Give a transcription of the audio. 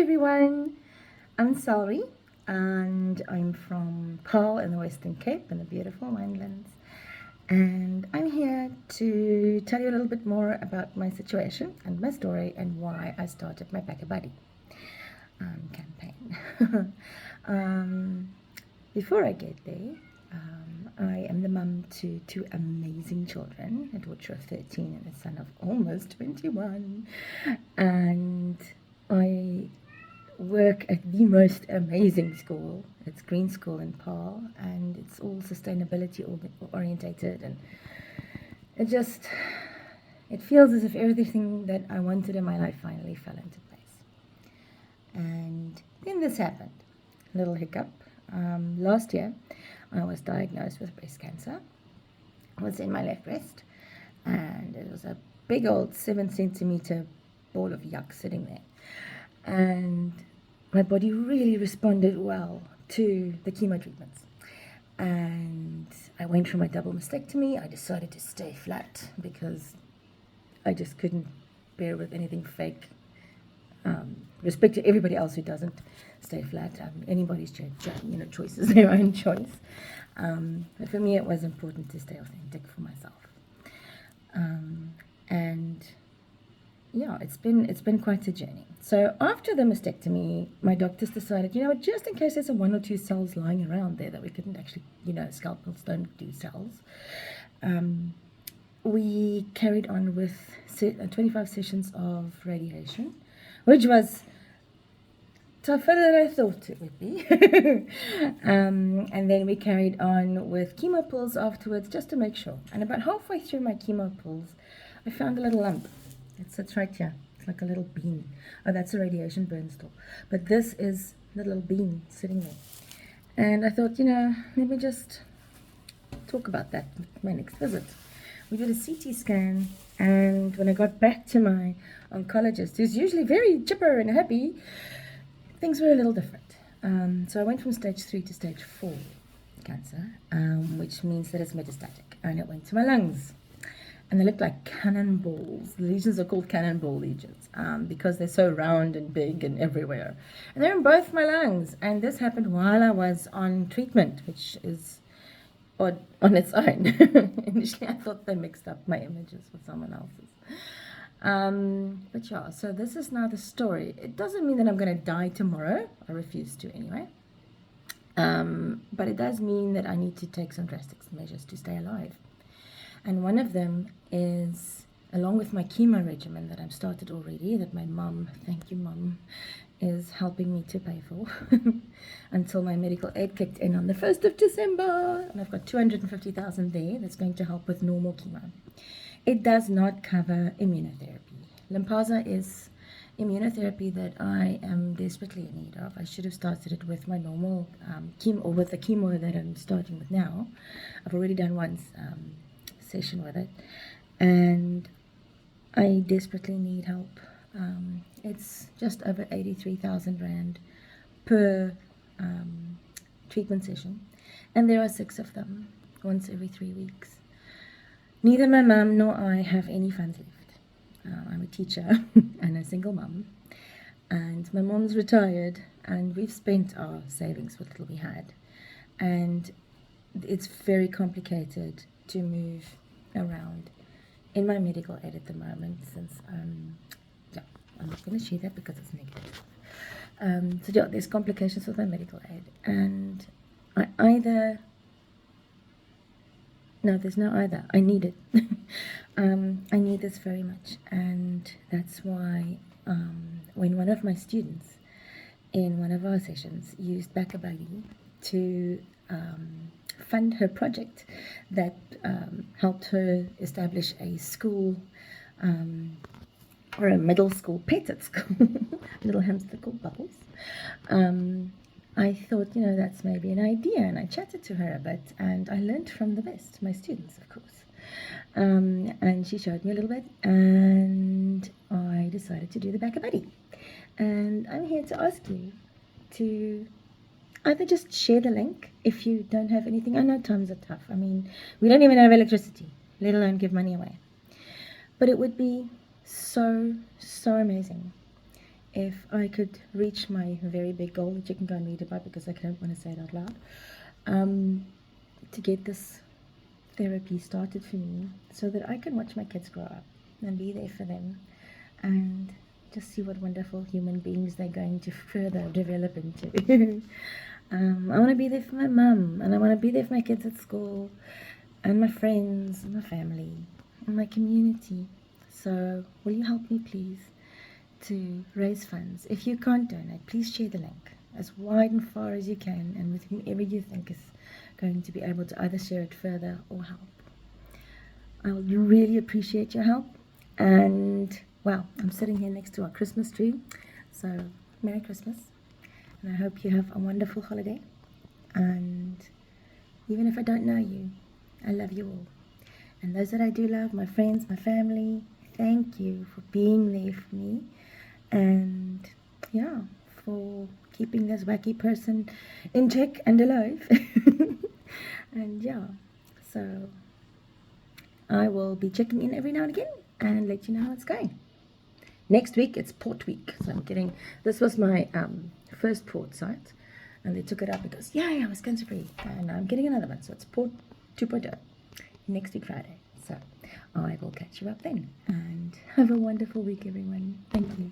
everyone, I'm Celri and I'm from Paarl in the Western Cape in the beautiful Winelands, and I'm here to tell you a little bit more about my situation and my story and why I started my Pack a Buddy campaign. Before I get there, I am the mum to two amazing children, a daughter of 13 and a son of almost 21, and I work at the most amazing school. It's Green School in Paarl, and it's all sustainability orientated, and it feels as if everything that I wanted in my life finally fell into place. And then this happened, a little hiccup. Last year I was diagnosed with breast cancer. It was in my left breast, and it was a big old 7 centimeter ball of yuck sitting there. And my body really responded well to the chemo treatments. And I went for my double mastectomy. I decided to stay flat because I just couldn't bear with anything fake. Respect to everybody else who doesn't stay flat. Anybody's choice is their own choice. But for me, it was important to stay authentic for myself. And yeah, it's been quite a journey. So after the mastectomy, my doctors decided, just in case there's one or two cells lying around there that we couldn't actually, scalpels don't do cells, we carried on with 25 sessions of radiation, which was tougher than I thought it would be. And then we carried on with chemo pills afterwards, just to make sure. And about halfway through my chemo pills, I found a little lump. It sits right here. It's like a little bean. Oh, that's a radiation burn store. But this is the little bean sitting there. And I thought, let me just talk about that with my next visit. We did a CT scan, and when I got back to my oncologist, who's usually very chipper and happy, things were a little different. So I went from stage 3 to stage 4 cancer, which means that it's metastatic, and it went to my lungs. And they look like cannonballs. The lesions are called cannonball lesions because they're so round and big and everywhere. And they're in both my lungs. And this happened while I was on treatment, which is odd on its own. Initially, I thought they mixed up my images with someone else's. But yeah, so this is now the story. It doesn't mean that I'm going to die tomorrow. I refuse to anyway. But it does mean that I need to take some drastic measures to stay alive. And one of them is, along with my chemo regimen that I've started already, that my mum, thank you mum, is helping me to pay for until my medical aid kicked in on the 1st of December. And I've got 250,000 there that's going to help with normal chemo. It does not cover immunotherapy. Lymphasa is immunotherapy that I am desperately in need of. I should have started it with my normal chemo, or with the chemo that I'm starting with now. I've already done one session with it, and I desperately need help. It's just over 83,000 Rand per treatment session, and there are 6 of them, once every 3 weeks. Neither my mum nor I have any funds left. I'm a teacher and a single mum, and my mom's retired, and we've spent our savings, what little we had, and it's very complicated to move around in my medical aid at the moment, since I'm not going to share that because it's negative. So yeah, there's complications with my medical aid, and there's no either. I need it. I need this very much, and that's why when one of my students in one of our sessions used Pack a Buddy to fund her project that helped her establish a school, or a middle school pet at school, a little hamster called Bubbles. I thought, that's maybe an idea, and I chatted to her a bit, and I learned from the best, my students, of course. And she showed me a little bit, and I decided to do the Pack a Buddy. And I'm here to ask you to either just share the link if you don't have anything. I know times are tough. I mean, we don't even have electricity, let alone give money away. But it would be so amazing if I could reach my very big goal that you can go and read about because I don't want to say it out loud, to get this therapy started for me so that I can watch my kids grow up and be there for them and just see what wonderful human beings they're going to further develop into. I want to be there for my mum, and I want to be there for my kids at school and my friends and my family and my community. So will you help me please to raise funds? If you can't donate, please share the link as wide and far as you can and with whomever you think is going to be able to either share it further or help. I would really appreciate your help. And well, I'm sitting here next to our Christmas tree, so Merry Christmas, and I hope you have a wonderful holiday. And even if I don't know you, I love you all. And those that I do love, my friends, my family, thank you for being there for me, and yeah, for keeping this wacky person in check and alive. And yeah, so I will be checking in every now and again and let you know how it's going. Next week it's port week, so I'm getting, this was my first port site, and they took it up because yay, I was cancer free, and I'm getting another one, so it's port 2.0 next week Friday. So I will catch you up then, and have a wonderful week everyone. Thank you.